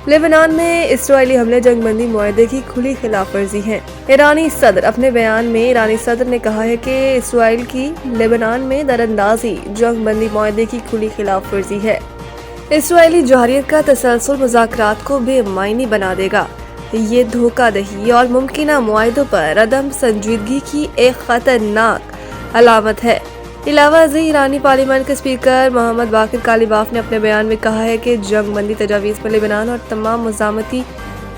Lebanon में Israeli हमले जंग बंदी मुआहदे की खुली खिलाफ वर्जी हैं। ईरानी सदर अपने बयान में ईरानी सदर ने कहा है कि इसराइल की लेबनान में दरअंदाजी जंग बंदी मुआहदे की खुली खिलाफ वर्जी है। इसराइली जौहरियत का तसलसल मुज़ाकरात को बेमायनी बना देगा। ये धोखाधड़ी और मुमकिना मुआहदों पर अदम संजीदगी की एक खतरनाक अलामत है। इलावा ईरानी पार्लियामेंट के स्पीकर मोहम्मद बाकिर कालिबाफ ने अपने बयान में कहा है कि जंग बंदी तजावीज़ में लेबनान और तमाम मुज़ामती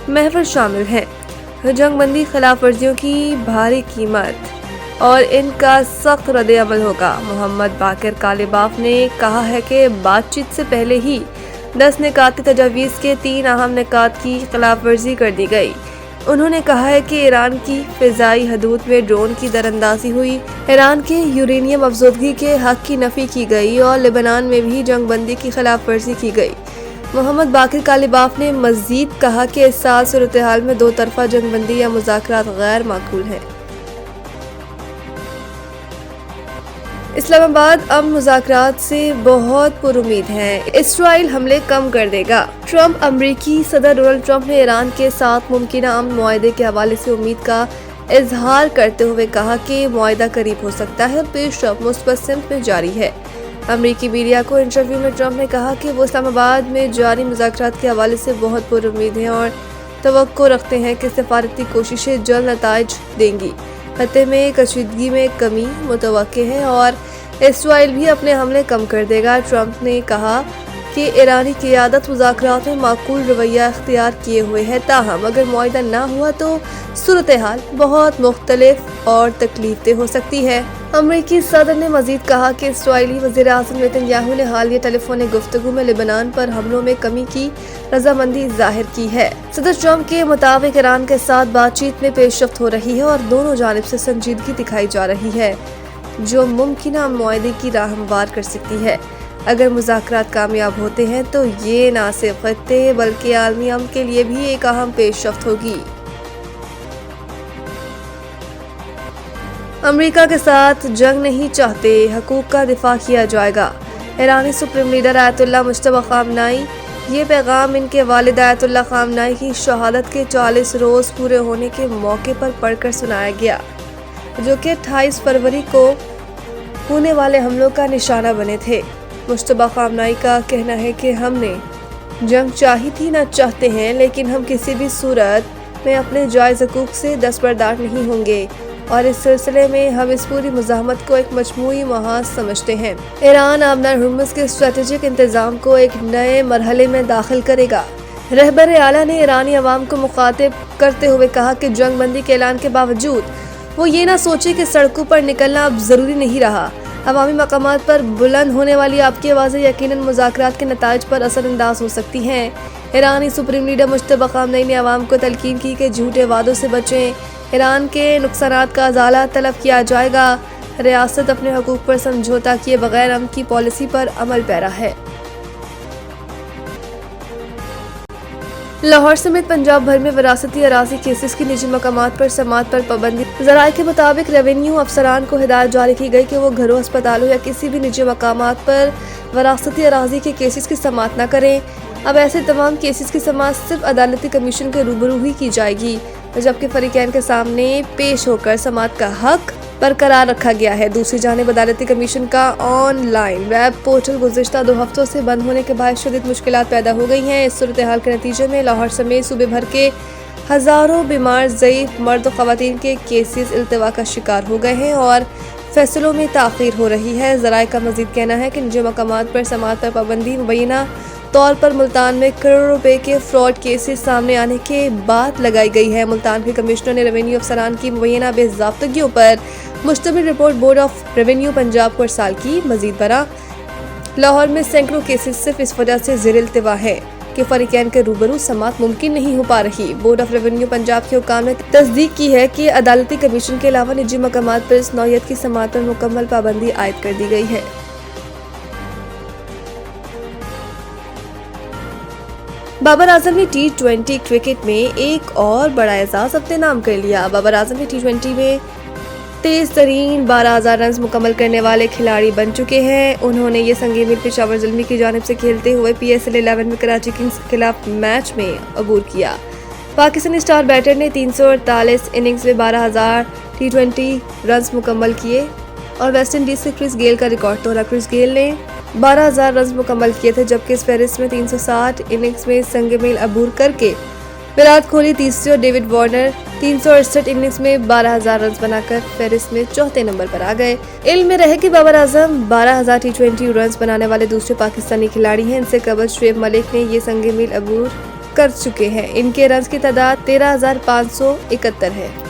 महवर शामिल हैं। जंग बंदी खिलाफ वर्जियों की भारी कीमत और इनका सख्त रद्द अमल होगा। मोहम्मद बाकिर कालिबाफ ने कहा है कि बातचीत से पहले ही 10 निकाती तजावीज़ के 3 अहम निकात की खिलाफ वर्जी कर दी गई। उन्होंने कहा है कि ईरान की फ़िज़ाई हदूद में ड्रोन की दरअंदाजी हुई, ईरान के यूरेनियम अफज़ोदगी के हक़ की नफ़ी की गई और लेबनान में भी जंग बंदी की खिलाफ वर्जी की गई। मोहम्मद बाकिर कालिबाफ ने मज़ीद कहा कि इस साल सूरत हाल में दो तरफ़ा जंग बंदी या मुज़ाकरात गैर माकूल हैं। इस्लामाबाद अब मुज़ाकरात से बहुत पुरुमीद हैं। इसराइल हमले कम कर देगा। ट्रंप अमरीकी सदर डोनाल्ड ट्रंप ने ईरान के साथ मुमकिना अमन मुआहदे के हवाले से उम्मीद का इजहार करते हुए कहा कि मुआहदा करीब हो सकता है और पेशरफ्त मुस्बत सिमत में जारी है। अमरीकी मीडिया को इंटरव्यू में ट्रंप ने कहा कि वो इस्लामाबाद में जारी मुज़ाकरात के हवाले से बहुत पुरुमीद हैं और तवक्को रखते हैं कि सफारती कोशिशें जल्द नताइज देंगी। खत्ते में कशीदगी में कमी मुतवक्के है और इसराइल भी अपने हमले कम कर देगा। ट्रंप ने कहा कि ईरानी क़ियादत मुज़ाकरात में माकूल रवैया इख्तियार किए हुए है, ताहम अगर मुआहदा ना हुआ तो सूरत हाल बहुत मुख्तलिफ और तकलीफदेह हो सकती है। अमरीकी सदर ने मजीद कहा कि इसराइली वज़ीर आज़म नेतन्याहू ने हालिया टेलीफोन गुफ्तगू में लेबनान पर हमलों में कमी की रजामंदी जाहिर की है। सदर ट्रंप के मुताबिक ईरान के साथ बातचीत में पेशरफ्त हो रही है और दोनों जानिब से संजीदगी दिखाई जा रही है जो मुमकिना मुआहदे की राह हमवार कर सकती है। अगर मुज़ाकरात कामयाब होते हैं तो ये न सिर्फ खत्ते बल्कि आलमी अमन के लिए भी एक अहम पेशरफ्त होगी। अमेरिका के साथ जंग नहीं चाहते, हकूक़ का दिफा किया जाएगा। ईरानी सुप्रीम लीडर आयतुल्लाह मुज्तबा ख़ामनेई, ये पैगाम इनके वालिद आयतुल्लाह ख़ामनेई की शहादत के 40 रोज़ पूरे होने के मौके पर पढ़कर सुनाया गया, जो कि 28 फरवरी को होने वाले हमलों का निशाना बने थे। मुज्तबा ख़ामनेई का कहना है कि हमने जंग चाही थी, न चाहते हैं, लेकिन हम किसी भी सूरत में अपने जायज़ हकूक़ से दस्तबरदार नहीं होंगे और इस सिलसिले में हम इस पूरी मुज़ाहमत को एक मजमूई महाज समझते हैं। ईरान आबनार हुर्मुज़ के स्ट्रेटेजिक इंतज़ाम को एक नए मरहले में दाखिल करेगा। रहबर आला ने ईरानी अवाम को मुखातिब करते हुए कहा कि जंग बंदी के ऐलान के बावजूद वो ये ना सोचे कि सड़कों पर निकलना अब ज़रूरी नहीं रहा। अवामी मकामात पर बुलंद होने वाली आपकी आवाज़ें यकीनन मुज़ाकरात के नताइज पर असरअंदाज हो सकती हैं। ईरानी सुप्रीम लीडर मुज्तबा ख़ामनेई ने अवाम को तलकीन की कि झूठे वादों से बचें, ईरान के नुकसानात का अजाला तलब किया जाएगा। रियासत अपने हकूक़ पर समझौता किए बगैर अमन की पॉलिसी पर अमल पैरा है। लाहौर समेत पंजाब भर में विरासती अराज़ी केसेस की निजी मकामात पर समात पर पाबंदी। ज़राए के मुताबिक रेवेन्यू अफसरान को हिदायत जारी की गई कि वो घरों, अस्पतालों या किसी भी निजी मकामात पर विरासती अराज़ी के केसेस की समात न करें। अब ऐसे तमाम केसेस की समात सिर्फ अदालती कमीशन के रूबरू ही की जाएगी, जबकि फरीकैन के सामने पेश होकर समात का हक बरकरार रखा गया है। दूसरी जानिब अदालती कमीशन का ऑनलाइन वेब पोर्टल गुज़िश्ता 2 हफ्तों से बंद होने के बाद शदीद मुश्किलात पैदा हो गई हैं। इस सूरत हाल के नतीजे में लाहौर समेत सूबे भर के हज़ारों बीमार ज़ईफ़ मर्द और ख़वातीन के केसेस इल्तिवा का शिकार हो गए हैं और फैसलों में ताख़ीर हो रही है। ज़राए का मज़ीद कहना है कि निजी मकामात पर समात पर पाबंदी मुबैना तौर पर मुल्तान में करोड़ों रुपए के फ्रॉड केसेस सामने आने के बाद लगाई गई है। मुल्तान के कमिश्नर ने रेवेन्यू अफसरान की मुबैना बेज़ाब्तगियों पर मुश्तमिल report board of revenue Punjab को इरसाल की। मजीद बरा लाहौर में सैकड़ों केसेस सिर्फ इस वजह से ज़ेर इल्तिवा है कि फरीकैन के रूबरू समात मुमकिन नहीं हो पा रही। बोर्ड ऑफ रेवेन्यू पंजाब के हुकाम ने तस्दीक की है कि अदालती कमीशन के अलावा निजी मकामात पर इस नौयत की समात पर मुकम्मल पाबंदी आयद कर दी गई है। बाबर आजम ने T20 क्रिकेट में एक और बड़ा एजाज अपने नाम कर लिया। बाबर आजम ने T20 में तेज तरीन 12,000 रन मुकम्मल करने वाले खिलाड़ी बन चुके हैं। उन्होंने ये संगी मील पेशावर ज़ल्मी की जानिब से खेलते हुए PSL 11 में कराची किंग्स के खिलाफ मैच में अबूर किया। पाकिस्तानी स्टार बैटर ने 348 इनिंग्स में 12,000 T20 रन मुकम्मल किए और वेस्ट इंडीज से क्रिस गेल का रिकॉर्ड तोड़ा। क्रिस गेल ने 12,000 रन मुकम्मल किए थे, जबकि इस फहरिस्त में 360 इनिंग्स में संग मील अबूर करके विराट कोहली तीसरे और डेविड वार्नर 368 इनिंग्स में 12,000 रन बनाकर फहरिस्त में चौथे नंबर पर आ गए। इल्म में रहे कि बाबर आजम 12,000 T20 रन बनाने वाले दूसरे पाकिस्तानी खिलाड़ी हैं। इनसे कबल शुएब मलिक ने ये संग मील अबूर कर चुके हैं। इनके रन की तादाद 13,571 है।